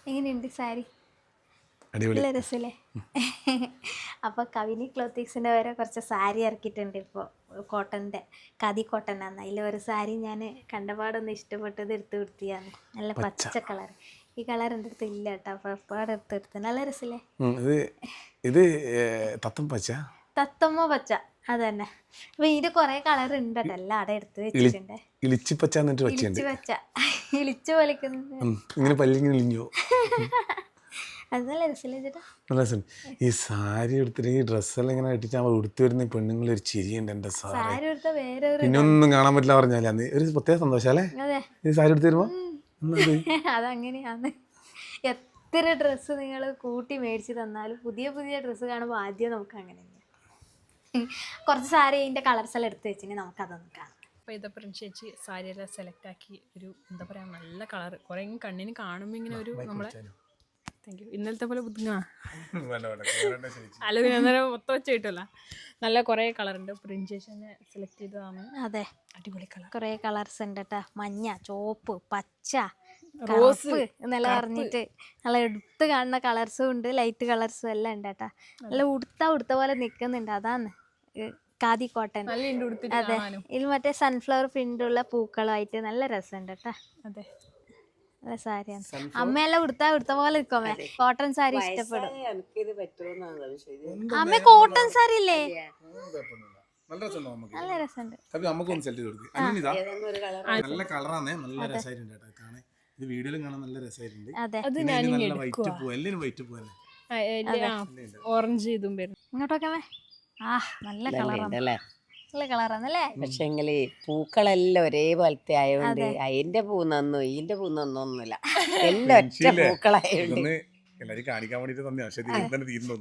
എങ്ങനെയുണ്ട് സാരി? അടിപൊളി. നല്ല രസമല്ലേ? അപ്പോൾ കവിനി ക്ലോത്തിക്സിൻ്റെ വരെ കുറച്ച് സാരി ഇറക്കിയിട്ടുണ്ട് ഇപ്പോൾ. കോട്ടൻ്റെ ഖാദി കോട്ടനാണ്. അതിൽ ഒരു സാരി ഞാൻ കണ്ടപാടൊന്ന് ഇഷ്ടപ്പെട്ടത് എടുത്ത് കൊടുത്തിയാണ്. നല്ല പച്ച കളർ. ഈ കളർ എൻ്റെ അടുത്ത് ഇല്ല കേട്ടോ. അപ്പോൾ എപ്പോഴും എടുത്ത് നല്ല രസമല്ലേ? ഇത് തത്തം പച്ച, തത്തമ്മ പച്ച, അത് തന്നെ. അപ്പോൾ ഇതിൻ്റെ കുറേ കളർ ഉണ്ട് കേട്ടോ. എല്ലാം അവിടെ എടുത്ത് വെച്ചിട്ടുണ്ട്. ഇളിച്ചി പച്ച എന്നിട്ട് ഇളിച്ച് പച്ച, ഇളിച്ച് വലിക്കുന്നത് ഇങ്ങനെ പല്ലിങ്ങനെ ഇളിഞ്ഞോ. അത് നല്ല രസമല്ലേ ചേട്ടാ? നല്ല രസം. ഈ സാരി എടുത്തിട്ട് ഈ ഡ്രസ്സെല്ലാം ഇങ്ങനെ ഇട്ടിട്ട് അവൾ ഉടുത്തു വരുന്ന പെണ്ണുങ്ങളൊരു ചിരിയുണ്ട് എൻ്റെ സാരി എടുത്ത വേറെ ഒരു പിന്നെ ഒന്നും കാണാൻ പറ്റില്ല പറഞ്ഞാൽ അന്ന് ഒരു പ്രത്യേക സന്തോഷം അല്ലേ ഈ സാരി എടുത്ത് തരുമ്പോ. അതങ്ങനെയാണ്. എത്ര ഡ്രസ്സ് നിങ്ങൾ കൂട്ടി മേടിച്ച് തന്നാലും പുതിയ പുതിയ ഡ്രസ്സ് കാണുമ്പോൾ ആദ്യം നമുക്ക് അങ്ങനെ കുറച്ച് സാരി അതിൻ്റെ കളർസ് എല്ലാം എടുത്ത് വെച്ചിട്ടുണ്ടെങ്കിൽ നമുക്കതൊന്ന് കാണാം. അപ്പോൾ ഇത് ചേച്ചി സാരിയെല്ലാം സെലക്ട് ആക്കി ഒരു എന്താ പറയുക നല്ല കളർ കുറേ കണ്ണിന് കാണുമ്പോൾ ഇങ്ങനെ ഒരു നമ്മളെ താങ്ക് യു ഇന്നലത്തെ പോലെ അല്ല അന്നേരം മൊത്തം വെച്ച് കിട്ടുമല്ല. നല്ല കുറേ കളറുണ്ട്. പ്രിൻസേഷനെ സെലക്ട് ചെയ്തതാണ്. അതെ, അടിപൊളി കളർ. കുറേ കളർസ് ഉണ്ട് കേട്ടോ. മഞ്ഞ, ചുവപ്പ്, പച്ച, റോസ് എന്നെല്ലാം പറഞ്ഞിട്ട് നല്ല എടുത്ത് കാണുന്ന കളർസും ഉണ്ട്, ലൈറ്റ് കളർസും എല്ലാം ഉണ്ട് കേട്ടോ. നല്ല ഉടുത്ത പോലെ നിൽക്കുന്നുണ്ട്. അതാണ് ഖാദി കോട്ടൺ. അതെ, ഇതിൽ മറ്റേ സൺഫ്ലവർ പ്രിന്റുള്ള പൂക്കളുമായിട്ട് നല്ല രസമുണ്ട് കേട്ടോ. അതെ, നല്ല സാരിയാണ്. അമ്മയെല്ലാം ഉടുത്ത പോലെ നിൽക്കുമേ. കോട്ടൺ സാരി ഇഷ്ടപ്പെടും. അമ്മ കോട്ടൺ സാരി ഇല്ലേ? നല്ല രസമുണ്ട്. നല്ല കളറാണ്, നല്ല രസമായിട്ടുണ്ട് കേട്ടോ കാണാൻ. ഇത് വീഡിയോയിലും കാണാൻ നല്ല രസമായിട്ടുണ്ട്. അതെ, നല്ല വൈറ്റ് പൂ, എല്ലാം വൈറ്റ് പൂ തന്നെ. ഓറഞ്ച് ഇതും വരും. ഇങ്ങോട്ടൊക്കെ ആ നല്ല കളറാണ്, നല്ല കളറാണല്ലേ? പക്ഷെങ്കില് പൂക്കളെല്ലാം ഒരേപോലത്തെ ആയതുകൊണ്ട് അതിന്റെ പൂന്നൊന്നും ഇതിന്റെ പൂന്നൊന്നുമില്ല. എല്ലാം ഒറ്റ പൂക്കളായോണ്ട് എല്ലാരും കാണിക്കാൻ വേണ്ടിട്ട് തന്നെ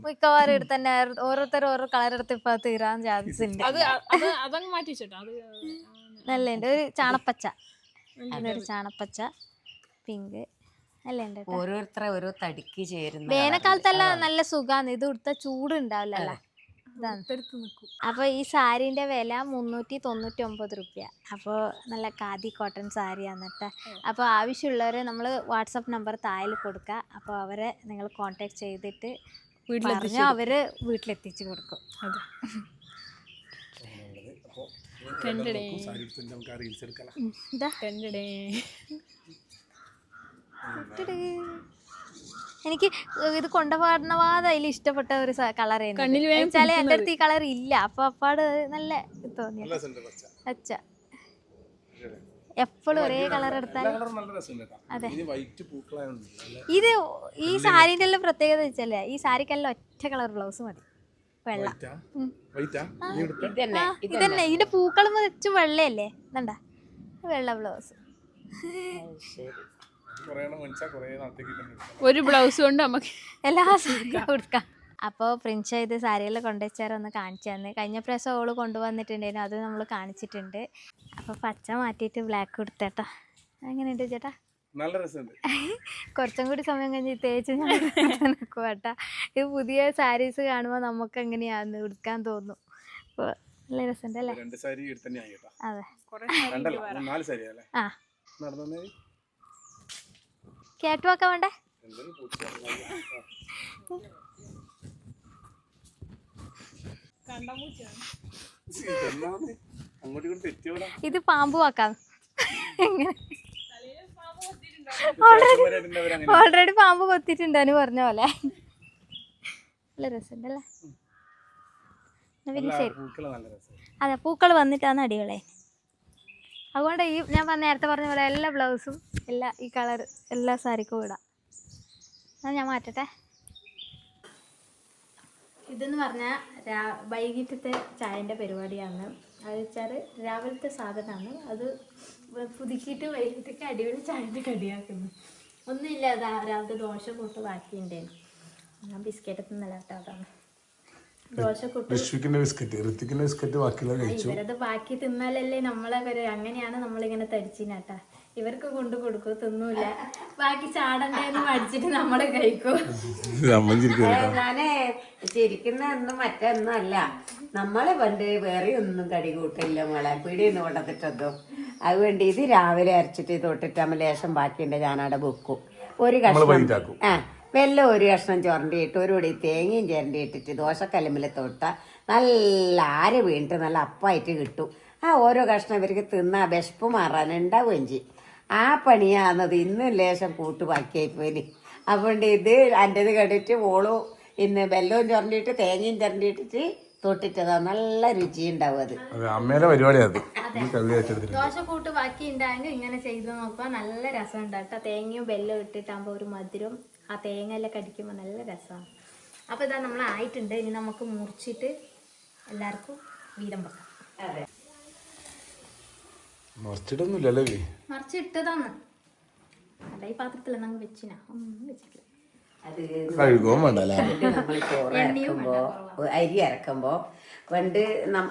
മിക്കവാറും എടുത്ത് തന്നെ ഓരോരുത്തരും ഓരോ കളർ എടുത്ത് ഇപ്പൊ തീരാൻ ചാൻസ് ഉണ്ട്. അതങ്ങ് മാറ്റി വെച്ചോട്ടോ. അത് നല്ല ഉണ്ട്. ഒരു ചാണപ്പച്ച, അതൊരു ചാണപ്പച്ച, പിങ്ക് അല്ലേ ഉണ്ട്. ഓരോരുത്തരെ ഓരോ തടിക്ക് ചേരുന്ന. വേനൽക്കാലത്തെല്ലാം നല്ല സുഖാണ്. ഇത് കൊടുത്ത ചൂട് ഉണ്ടാവില്ലല്ലോ. അപ്പോൾ ഈ സാരീൻ്റെ വില 399 രൂപ. അപ്പോൾ നല്ല ഖാദി കോട്ടൺ സാരിയാണ് കേട്ടോ. അപ്പോൾ ആവശ്യമുള്ളവർ നമ്മൾ വാട്സപ്പ് നമ്പർ താഴെ കൊടുക്കുക. അപ്പോൾ അവരെ നിങ്ങൾ കോൺടാക്ട് ചെയ്തിട്ട് പറഞ്ഞാൽ അവർ വീട്ടിലെത്തിച്ച് കൊടുക്കും. എനിക്ക് ഇത് കൊണ്ടുപോകണവാതെ അതിൽ ഇഷ്ടപ്പെട്ട ഒരു കളർ വെച്ചാൽ എൻ്റെ അടുത്ത് ഈ കളർ ഇല്ല. അപ്പൊ അപ്പാട് നല്ല തോന്നി. അച്ഛ എപ്പോഴും ഒരേ കളർ എടുത്താൽ അതെ. ഇത് ഈ സാരിന്റെ എല്ലാം പ്രത്യേകത വെച്ചല്ലേ, ഈ സാരിക്കെല്ലാം ഒറ്റ കളർ ബ്ലൗസ് മതി, വെള്ള. ഇതന്നെ ഇതിന്റെ പൂക്കളും വെച്ച് വെള്ളയല്ലേ, ഇതണ്ട വെള്ള ബ്ലൗസ്. ഒരു ബ്ലൗസ് കൊണ്ട് നമുക്ക് എല്ലാ സാരിയും കൊടുക്കാം. അപ്പോൾ പ്രിൻസ് ഇത് സാരിയെല്ലാം കൊണ്ടുവച്ചാൽ ഒന്ന് കാണിച്ചു തന്നെ. കഴിഞ്ഞ പ്രാവശ്യം ഓള് കൊണ്ടുവന്നിട്ടുണ്ടായിരുന്നു, അത് നമ്മൾ കാണിച്ചിട്ടുണ്ട്. അപ്പോൾ പച്ച മാറ്റിയിട്ട് ബ്ലാക്ക് കൊടുത്തേട്ടാ. എങ്ങനെയുണ്ട് ചേട്ടാ? നല്ല രസമുണ്ട്. കുറച്ചും കൂടി സമയം കഴിഞ്ഞ് തേച്ച് ഞാൻ നിൽക്കും കേട്ടാ. ഇത് പുതിയ സാരീസ് കാണുമ്പോൾ നമുക്ക് എങ്ങനെയാന്ന് ഉടുക്കാൻ തോന്നും. അപ്പോൾ നല്ല രസമുണ്ട് അല്ലേ? അതെ, ആ കേട്ടു വെക്കാൻ വേണ്ടേ? ഇത് പാമ്പ് വാക്കാം. ഓൾറെഡി പാമ്പ് കൊത്തിട്ടുണ്ടെന്ന് പറഞ്ഞ പോലെ. നല്ല രസമുണ്ടല്ലേ? പിന്നെ ശരി. അതെ, പൂക്കൾ വന്നിട്ടാണ് അടിപൊളി. അതുകൊണ്ട് ഈ ഞാൻ നേരത്തെ പറഞ്ഞ പോലെ എല്ലാ ബ്ലൗസും എല്ലാ ഈ കളർ എല്ലാ സാരിക്കും ഇടാം. എന്നാൽ ഞാൻ മാറ്റട്ടെ. ഇതെന്ന് പറഞ്ഞാൽ വൈകിട്ടത്തെ ചായൻ്റെ പരിപാടിയാണ്. അത് വെച്ചാൽ രാവിലത്തെ സാധനമാണ്, അത് പുതുക്കിയിട്ട് വൈകിട്ടേക്ക് അടിപൊളി ചായൻ്റെ കടിയാക്കുന്നു. ഒന്നുമില്ല, രാവിലത്തെ ദോശ കൂട്ട് ബാക്കിയുണ്ടായിരുന്നു. ഞാൻ ബിസ്ക്കറ്റ് തിന്നല്ല കേട്ടോ. അതാണ് ദോശ കൂട്ട്. ഇവരത് ബാക്കി തിന്നാലല്ലേ നമ്മളെ അങ്ങനെയാണ് നമ്മളിങ്ങനെ തടിച്ചിനാട്ടാ. ഇവർക്ക് കൊണ്ടു കൊടുക്കും, തിന്നൂല, ബാക്കി ചാടണ്ടേന്ന് പഠിച്ചിട്ട് നമ്മള് കഴിക്കും. ഞാന് ചിരിക്കുന്ന ഒന്നും മറ്റൊന്നും അല്ല. നമ്മളെ പണ്ട് വേറെ ഒന്നും കടി കൂട്ടില്ല മോളെ, പീടിയൊന്നും കൊണ്ടത്തിട്ടൊന്നും. അതുകൊണ്ട് ഇത് രാവിലെ അരച്ചിട്ട് തൊട്ടിട്ട് ലേശം ബാക്കിയുണ്ട് ഞാനവിടെ വെക്കും. ഒരു നമ്മള് കഷ്ണം വൈകിട്ടാക്കും. വെല്ലം ഒരു കഷ്ണം ചുരണ്ടിയിട്ട് ഒരു പൊടി തേങ്ങയും ചിരണ്ടിയിട്ടിട്ട് ദോശക്കല്ലുമ്മിൽ തൊട്ട നല്ല ആര വീണിട്ട് നല്ല അപ്പായിട്ട് കിട്ടും. ആ ഓരോ കഷ്ണം ഇവർക്ക് തിന്നാ വിശപ്പ് മാറാൻ ഉണ്ടാവുകയും ചെയ്യും. ആ പണിയാന്നത് ഇന്നും ലേശം കൂട്ട് ബാക്കിയായിപ്പോയിന്. അതുകൊണ്ട് ഇത് എൻ്റെത് കണ്ടിട്ട് ഓളു ഇന്ന് വെല്ലവും ചുരണ്ടിയിട്ട് തേങ്ങയും ചിരണ്ടിയിട്ടിട്ട് തൊട്ടിട്ടതാ നല്ല രുചി ഉണ്ടാവും. അത് അമ്മേടെ പരിപാടിയാണ്. ദോശക്കൂട്ട് ബാക്കി ഉണ്ടായെങ്കിൽ ഇങ്ങനെ ചെയ്ത് നോക്കുക, നല്ല രസം ഉണ്ടാട്ടോ. തേങ്ങയും വെല്ലവും ഇട്ടിട്ടാകുമ്പോൾ ഒരു മധുരം ആ തേങ്ങയെല്ലാം കടിക്കുമ്പോൾ നല്ല രസമാണ്. അപ്പോൾ ഇതാ നമ്മൾ ആയിട്ടുണ്ട്. ഇനി നമുക്ക് മുറിച്ചിട്ട് എല്ലാവർക്കും വീതം വെക്കാം. അതെ, മറിച്ചിട്ടൊന്നുമില്ലല്ലോ. മറിച്ചിട്ടതാണ് അല്ല, ഈ പാത്രത്തിൽ നമ്മൾ വെച്ചിനാ ഒന്നും വെച്ചിട്ടില്ല. അത് കഴുകുകയും വേണ്ടല്ലേ. നമ്മൾ ചോറ് ഇറക്കുമ്പോ അരി ഇറക്കുമ്പോ പണ്ട്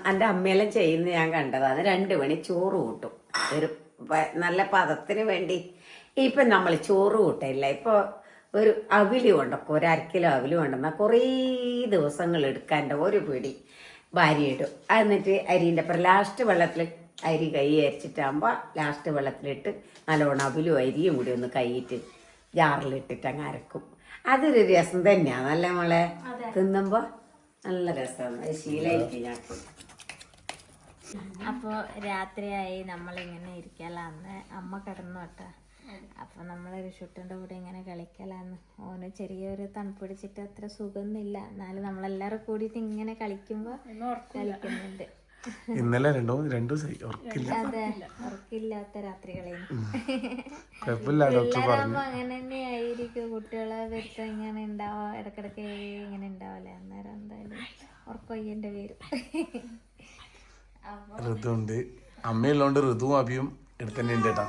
എൻ്റെ അമ്മയെല്ലാം ചെയ്യുന്ന ഞാൻ കണ്ടതാണ്. 2 മണി ചോറ് കൂട്ടും ഒരു നല്ല പദത്തിന് വേണ്ടി. ഇപ്പം നമ്മൾ ചോറ് കൂട്ടില്ല. ഇപ്പോൾ ഒരു അവില് കൊണ്ടൊക്കെ 1/2 കിലോ അവില് കൊണ്ടുവന്നാൽ കുറേ ദിവസങ്ങൾ എടുക്കാൻ്റെ ഒരു പിടി ഭാര്യയിടും. എന്നിട്ട് അരിൻ്റെ അപ്പുറം ലാസ്റ്റ് വെള്ളത്തിൽ അരി കൈ അരിച്ചിട്ടാകുമ്പോൾ ലാസ്റ്റ് വെള്ളത്തിലിട്ട് നല്ലോണം അവിലും അരിയും കൂടി ഒന്ന് കൈയിട്ട് ജാറിലിട്ടിട്ട് അങ്ങ് അരക്കും. അതൊരു രസം തന്നെയാണ്. നല്ല നമ്മളെ തിന്നുമ്പോൾ നല്ല രസമാണ്. അത് ശീലമായിട്ട് ഞാൻ. അപ്പോൾ രാത്രിയായി നമ്മളിങ്ങനെ ഇരിക്കലാന്ന്. അമ്മ കിടന്നു കേട്ടോ. അപ്പോൾ നമ്മൾ ഋഷുട്ടൻ്റെ കൂടെ ഇങ്ങനെ കളിക്കലാന്ന്. ഓന് ചെറിയൊരു തണുപ്പ് പിടിച്ചിട്ട് അത്ര സുഖമൊന്നുമില്ല. എന്നാലും നമ്മളെല്ലാവരും കൂടിയിട്ട് ഇങ്ങനെ കളിക്കുമ്പോൾ കളിക്കുന്നുണ്ട്. ഇന്നലെ രണ്ടു ദിവസമായി ഉറക്കില്ല. അതെ, ഉറക്കില്ലാത്ത രാത്രികളെയും. പിള്ളേരാകുമ്പോൾ അങ്ങനെ തന്നെ ആയിരിക്കും. കുട്ടികളെ വരുത്തം ഇങ്ങനെ ഉണ്ടാവുക, ഇടക്കിടക്ക് ഇങ്ങനെ ഉണ്ടാവില്ലേ. അന്നേരം എന്തായാലും ഉറക്കൊയ്യൻ്റെ പേര്. ഋതുണ്ട്, അമ്മയുള്ളതുകൊണ്ട് ഋതുവും അഭിയും ഇവിടെ തന്നെ ഉണ്ട് കേട്ടോ.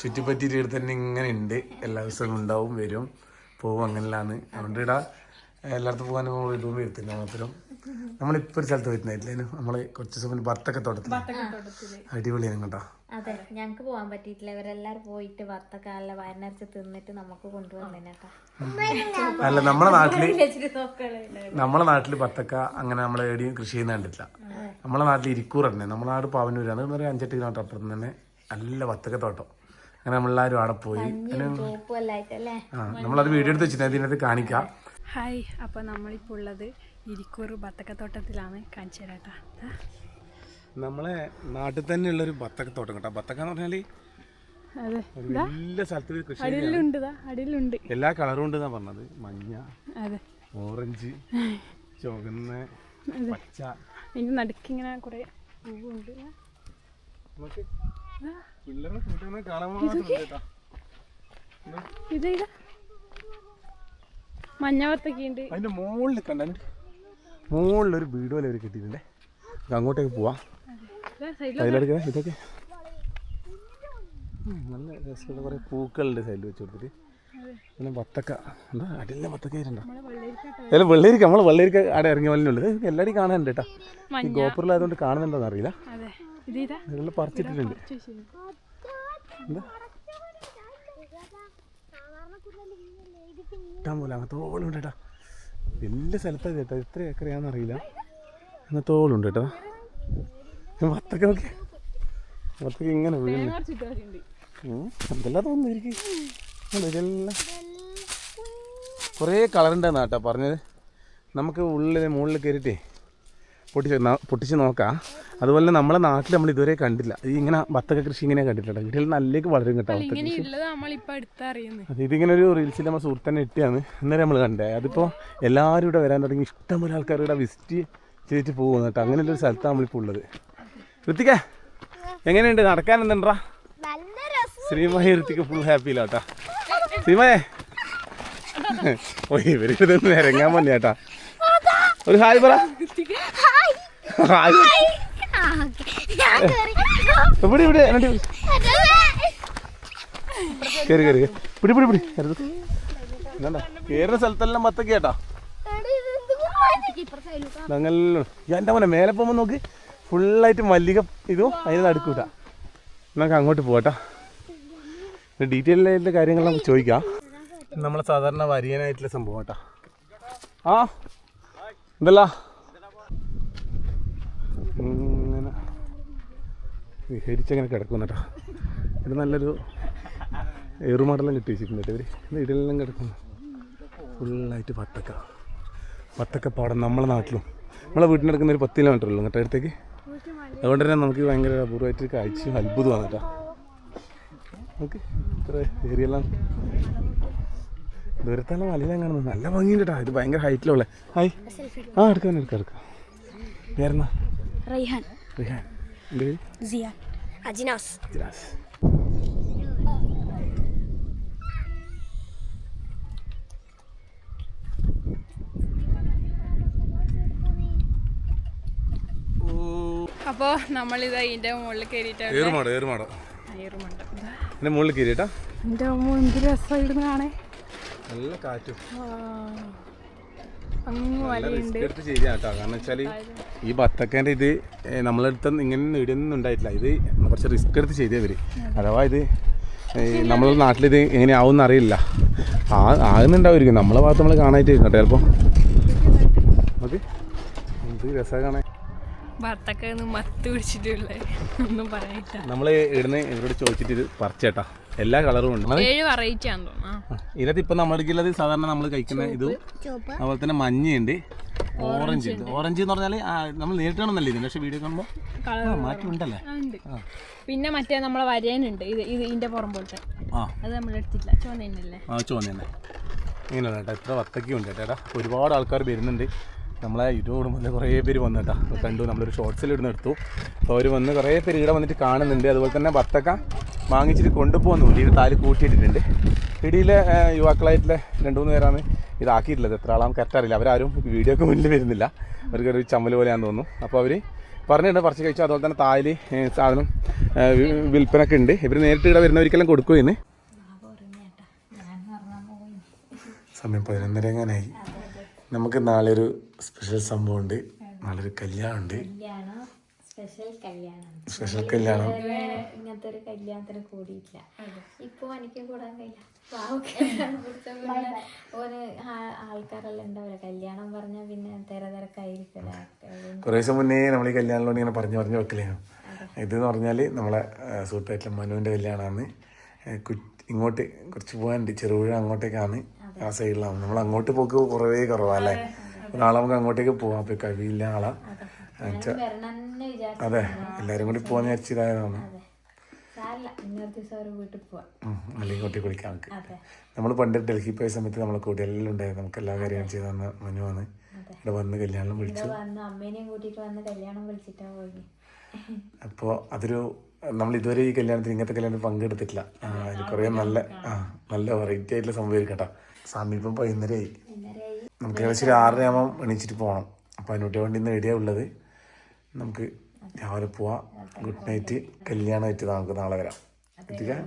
ചുറ്റിപ്പറ്റിയിട്ട് ഇവിടെ തന്നെ ഇങ്ങനെ ഉണ്ട്. എല്ലാ ദിവസവും ഉണ്ടാവും, വരും, പോവും, അങ്ങനെയാണ്. അതുകൊണ്ട് ഇവിടെ എല്ലായിടത്തും പോകാൻ ഋതുവും വരുത്തില്ല. മാത്രം നമ്മളിപ്പോൾ ഒരു സ്ഥലത്ത് വരുന്നില്ല. നമ്മള് കുറച്ച് ദിവസം ബത്തക്ക തോട്ടത്തിൽ അടിപൊളിയാണ് കേട്ടോ. അതെ, ഞങ്ങക്ക് പോകാൻ പറ്റിയിട്ടില്ല. ഇവരെല്ലാരും പോയിട്ട് വറുത്തക്കാല വയനരച്ച് തിന്നിട്ട് നമുക്ക് കൊണ്ടുവന്നേട്ടാ. അല്ല, നമ്മളെ നാട്ടില് ബത്തക്ക അങ്ങനെ നമ്മളെ എവിടെയും കൃഷി ചെയ്യുന്ന കണ്ടിട്ടില്ല. നമ്മളെ നാട്ടിൽ ഇരിക്കൂർ തന്നെ. നമ്മളെ നാട് പാവന്നൂരാണ്. 5-8 കിലോമീറ്റർ അപ്പുറത്ത് തന്നെ നല്ല ബത്തക്ക തോട്ടം. അങ്ങനെ നമ്മളെല്ലാവരും അവിടെ പോയി. നമ്മളത് വീഡിയോ എടുത്ത് വെച്ചിട്ട് അതിനകത്ത് കാണിക്കാം. ഹായ്, അപ്പോൾ നമ്മളിപ്പോൾ ഉള്ളത് ഇരിക്കൂർ ബത്തക്കത്തോട്ടത്തിലാണ്. കാണിച്ചു തരാട്ടാ. നമ്മളെ നാട്ടിൽ തന്നെ ഉള്ളൊരു ബത്തക്ക തോട്ടം കേട്ടോ. ബത്തക്ക എന്ന് പറഞ്ഞാല് വലിയ സ്ഥലത്ത് കൃഷി അടിയിലുണ്ട്. എല്ലാ കളറും ഉണ്ട് എന്നാ പറഞ്ഞത്. മഞ്ഞ, അതെ, ഓറഞ്ച്, ചുവന്ന, പച്ച. ഇതിന്റെ നടുക്കിങ്ങനെ കുറെ പൂവുണ്ട്. ഇത് മഞ്ഞ വത്തക്കുണ്ട്. അതിന്റെ മുകളിൽ കണ്ട മുകളിലൊരു വീട് പോലെ ഒരു കിട്ടിയിട്ടുണ്ട്. അങ്ങോട്ടേക്ക് പോവാം. അതിലെടുക്കാം. ഇതൊക്കെ നല്ല രസമുള്ള കുറെ പൂക്കളുടെ സൈഡിൽ വെച്ച് കൊടുത്തിട്ട്. പിന്നെ ബത്തക്ക എന്താ അടിയിലെ ബത്തക്ക അല്ല വെള്ളരിക്ക. നമ്മള് വെള്ളരിക്ക അവിടെ ഇറങ്ങിയ പോലെ ഉള്ളത് എല്ലാവരും കാണാനുണ്ട് കേട്ടോ. ഈ ഗോപുരലായതുകൊണ്ട് കാണുന്നുണ്ടോന്ന് അറിയില്ല. ഇതെല്ലാം പറിച്ചിട്ടിട്ടുണ്ട്. എന്താ ഇട്ടാൻ പോലെ അങ്ങനത്തോളം ഉണ്ട് കേട്ടോ. വലിയ സ്ഥലത്താണ് കേട്ടോ. എത്ര ഏക്കറയാണെന്ന് അറിയില്ല. അങ്ങനത്തോളം ഉണ്ട് കേട്ടോ. ബത്തക്ക നോക്കി, ബത്തക്ക ഇങ്ങനെ വീഴുന്നു. എന്തെല്ലാം തോന്നുന്നു എനിക്ക്. ഇതെല്ലാം കുറേ കളറുണ്ടെന്നാ കേട്ടോ പറഞ്ഞത്. നമുക്ക് മുകളിൽ കയറിയിട്ടേ പൊട്ടിച്ച് നോക്കാം. അതുപോലെ നമ്മളെ നാട്ടിൽ നമ്മൾ ഇതുവരെ കണ്ടില്ല. ഈ ഇങ്ങനെ ബത്തക്ക കൃഷി ഇങ്ങനെ കണ്ടിട്ടില്ല. വീട്ടിൽ നല്ലേക്ക് വളരും കേട്ടോ. ഇതിങ്ങനെ ഒരു റീൽസിൽ നമ്മൾ സുഹൃത്ത് തന്നെ ഇട്ടിയാണ്. അന്നേരം നമ്മൾ കണ്ടേ. അതിപ്പോൾ എല്ലാവരും ഇവിടെ വരാൻ തുടങ്ങി. ഇഷ്ടംപോലെ ആൾക്കാർ ഇവിടെ വിസിറ്റ് ചെയ്തിട്ട് പോകുന്നു കേട്ടോ. അങ്ങനെയുള്ളൊരു സ്ഥലത്താണ് നമ്മളിപ്പോൾ ഉള്ളത്. ഋത്തിക്ക എങ്ങനെയുണ്ട്? നടക്കാൻ എന്തുണ്ടാ? ശ്രീമായി ഋത്തിക്ക് ഫുൾ ഹാപ്പിയില്ല കേട്ടാ. ശ്രീമായെ ഓ ഇവരിതൊന്നും ഇറങ്ങാൻ മതി കേട്ടാ. ഒരു ഹായ് പറ. ഇവിടെ ഇവിടെ കയറി കയറി പിടി പിടി പിടി. എന്താ കയറുന്ന സ്ഥലത്തെല്ലാം ബത്തക്ക കേട്ടാ. ഞങ്ങൾ എൻ്റെ മോനെ മേലെ പോകുമ്പോൾ നോക്ക് ഫുള്ളായിട്ട് മല്ലിക ഇതും അതിന് നടുക്കൂട്ടാ. നമുക്ക് അങ്ങോട്ട് പോകട്ടാ. ഡീറ്റെയിലായിട്ടുള്ള കാര്യങ്ങൾ നമുക്ക് ചോദിക്കാം. നമ്മളെ സാധാരണ വരിയനായിട്ടുള്ള സംഭവം കേട്ടാ. ആ എന്തല്ല ഇങ്ങനെ വിഹരിച്ചങ്ങനെ കിടക്കും കേട്ടോ. ഇത് നല്ലൊരു ഏറുമാടെല്ലാം കിട്ടി വെച്ചിട്ടുണ്ട് ഇവർ. ഇതെല്ലാം കിടക്കുന്നു ഫുള്ളായിട്ട് വത്തക്കപ്പാടം. നമ്മളെ നാട്ടിലും നമ്മളെ വീട്ടിൽ നടക്കുന്ന ഒരു 10 കിലോമീറ്റർ ഉള്ളൂ കേട്ടോ അടുത്തേക്ക്. അതുകൊണ്ട് തന്നെ നമുക്ക് ഭയങ്കര അപൂർവമായിട്ട് കാഴ്ചയും അത്ഭുതമാണ് കേട്ടോ. നമുക്ക് ഇത്ര ഏരിയെല്ലാം ദൂരത്തെല്ലാം മലയെല്ലാം കാണുന്നത് നല്ല ഭംഗിയുണ്ട് കേട്ടോ. ഇത് ഭയങ്കര ഹൈറ്റിലുള്ള. ഹായ്. എടുക്കാം. പേരെന്നാ? റൈഹാൻ. എൻ്റെ പേര് സിയാൻ. അജിനാസ്. അപ്പോൾ നമ്മളിത് അതിൻ്റെ മുകളിൽ കയറിയിട്ടാണ്. ഏറുമാടോ എൻ്റെ മുകളിൽ കയറിയിട്ടാ. എൻ്റെ അമ്മ എന്ത് രസമായിരുന്നു കാണേ. നല്ല കാറ്റും അങ്ങ് മലയുണ്ട്. ചെയ്യാം കേട്ടോ. കാരണം വെച്ചാൽ ഈ ബത്തക്കേൻ്റെ ഇത് നമ്മളെടുത്ത് ഇങ്ങനെ നേടിയൊന്നും ഉണ്ടായിട്ടില്ല. ഇത് കുറച്ച് റിസ്ക് എടുത്ത് ചെയ്തവർ. അഥവാ ഇത് നമ്മളെ നാട്ടിലിത് എങ്ങനെയാവും അറിയില്ല. ആകുന്നുണ്ടാവുമായിരിക്കും. നമ്മളെ ഭാഗത്ത് നമ്മൾ കാണാനായിട്ടായിരിക്കും കേട്ടോ ചിലപ്പോൾ. ഓക്കെ, ഇത് രസമാണ് കാണാൻ. ഭർത്താക്ക മത്ത് പിടിച്ചിട്ടുള്ള ഒന്നും പറയാനില്ല. നമ്മൾ ഇവിടുന്ന് ഇവരോട് ചോദിച്ചിട്ട് ഇത് പറിച്ചേട്ടാ. എല്ലാ കളറും ഉണ്ട്. 7 വെറൈറ്റി ആണെന്ന് തോന്നുന്നു. ഇതിനകത്ത് ഇപ്പം നമ്മൾക്കുള്ളത് സാധാരണ നമ്മൾ കഴിക്കുന്ന ഇതും അതുപോലെ തന്നെ മഞ്ഞയുണ്ട്, ഓറഞ്ച് ഉണ്ട്. ഓറഞ്ച് എന്ന് പറഞ്ഞാൽ നമ്മൾ നേരിട്ട് കാണുന്നല്ലേ ഇതിന്, പക്ഷേ വീഡിയോ കാണുമ്പോൾ മാറ്റം ഉണ്ടല്ലേ. പിന്നെ മറ്റേ നമ്മളെ വരയനുണ്ട്. ഇതിന്റെ പുറം പോലത്തെ അത് നമ്മൾ എടുത്തില്ല. ചുവന്നല്ലേ? ചുവന്ന തന്നെ. ഇങ്ങനെയാണ് കേട്ടോ. ഇത്ര വത്തക്കയുണ്ട് ചേട്ടാ. ഒരുപാട് ആൾക്കാർ വരുന്നുണ്ട്. നമ്മളെ യൂട്യൂബ് മുതൽ കുറേ പേര് വന്നു കേട്ടോ. കണ്ടു, നമ്മളൊരു ഷോർട്സിൽ ഇടുന്ന എടുത്തു. അപ്പോൾ അവർ വന്ന് കുറേ പേര് ഇവിടെ വന്നിട്ട് കാണുന്നുണ്ട്. അതുപോലെ തന്നെ വത്തക്ക വാങ്ങിച്ചിട്ട് കൊണ്ടുപോകുന്നുണ്ട്. ഇത് താല് കൂട്ടിയിട്ടിട്ടുണ്ട്. ഇടിയിലെ യുവാക്കളായിട്ടുള്ള 2-3 പേരാണ് ഇതാക്കിയിട്ടുള്ളത്. എത്ര ആളാണ് കറക്റ്റ് അറിയില്ല. അവരാരും വീഡിയോക്ക് മുന്നിൽ വരുന്നില്ല. അവർക്കൊരു ചമ്മൽ പോലെയാണെന്ന് തോന്നുന്നു. അപ്പോൾ അവർ പറഞ്ഞിട്ടുണ്ട് പറിച്ച് കഴിച്ചു. അതുപോലെ തന്നെ താല് സാധനം വിൽപ്പനൊക്കെ ഉണ്ട്. ഇവർ നേരിട്ട് ഇവിടെ വരുന്നവർക്കെല്ലാം കൊടുക്കുമെന്ന്. സമയം 11:30 എങ്ങനെയായി. നമുക്ക് നാളെ ഒരു സ്പെഷ്യൽ സംഭവമുണ്ട്. നാളെ ഒരു കല്യാണമുണ്ട്. സ്പെഷ്യൽ കല്യാണം. ഇങ്ങനത്തെ ഒരു കല്യാണത്തിന് കൂടിയിട്ടില്ല. ഇപ്പൊ എനിക്ക് കൂടാൻ കഴിയില്ല. ഓന് ആൾക്കാരെല്ലാം ഉണ്ടാവില്ല. കല്യാണം പറഞ്ഞാൽ പിന്നെ തിരക്കായിരിക്കില്ല. കുറേ ദിവസം മുന്നേ നമ്മൾ ഈ കല്യാണങ്ങളോട് ഇങ്ങനെ പറഞ്ഞു വെക്കലാണ്. ഇതെന്ന് പറഞ്ഞാൽ നമ്മളെ സുഹൃത്തായിട്ടുള്ള മനുവിൻ്റെ കല്യാണമാണ്. ഇങ്ങോട്ട് കുറച്ച് പോകാനുണ്ട്. ചെറുപുഴ അങ്ങോട്ടേക്കാണ്. ആ സൈഡിലാണ്. നമ്മൾ അങ്ങോട്ട് പോക്ക് കുറേ കുറവല്ലേ. നാളെ നമുക്ക് അങ്ങോട്ടേക്ക് പോകാം. അപ്പോൾ കഴിയില്ല ആളെ. അതെ, എല്ലാവരും കൂടി പോകാന്ന് വിചാരിച്ചതായതാണ്. അല്ലെങ്കിൽ കൊട്ടി കുളിക്കാം നമുക്ക്. നമ്മൾ പണ്ട് ഡൽഹി പോയ സമയത്ത് നമ്മളെ കൂടി എല്ലാം ഉണ്ടായിരുന്നു. നമുക്ക് എല്ലാ കാര്യങ്ങളും ചെയ്ത് തന്ന മനുവാണ്. ഇവിടെ വന്ന് കല്യാണം വിളിച്ചു. അപ്പോൾ അതൊരു നമ്മൾ ഇതുവരെ ഈ കല്യാണത്തിന് ഇങ്ങനത്തെ കല്യാണത്തിന് പങ്കെടുത്തിട്ടില്ല. അതിൽ കുറേ നല്ല വെറൈറ്റി ആയിട്ടുള്ള സംഭവം കേട്ടോ. സമീപം 11:30 നമുക്ക് ഏകദേശം 6:30 ആകുമ്പോൾ എണീച്ചിട്ട് പോകണം. അപ്പോൾ അതിനോട്ട് വേണ്ടി ഇന്ന് റെഡിയാണ് ഉള്ളത്. നമുക്ക് രാവിലെ പോവാം. Good night. കല്യാണമായിട്ട് നമുക്ക് നാളെ വരാം. എത്തിക്കാം.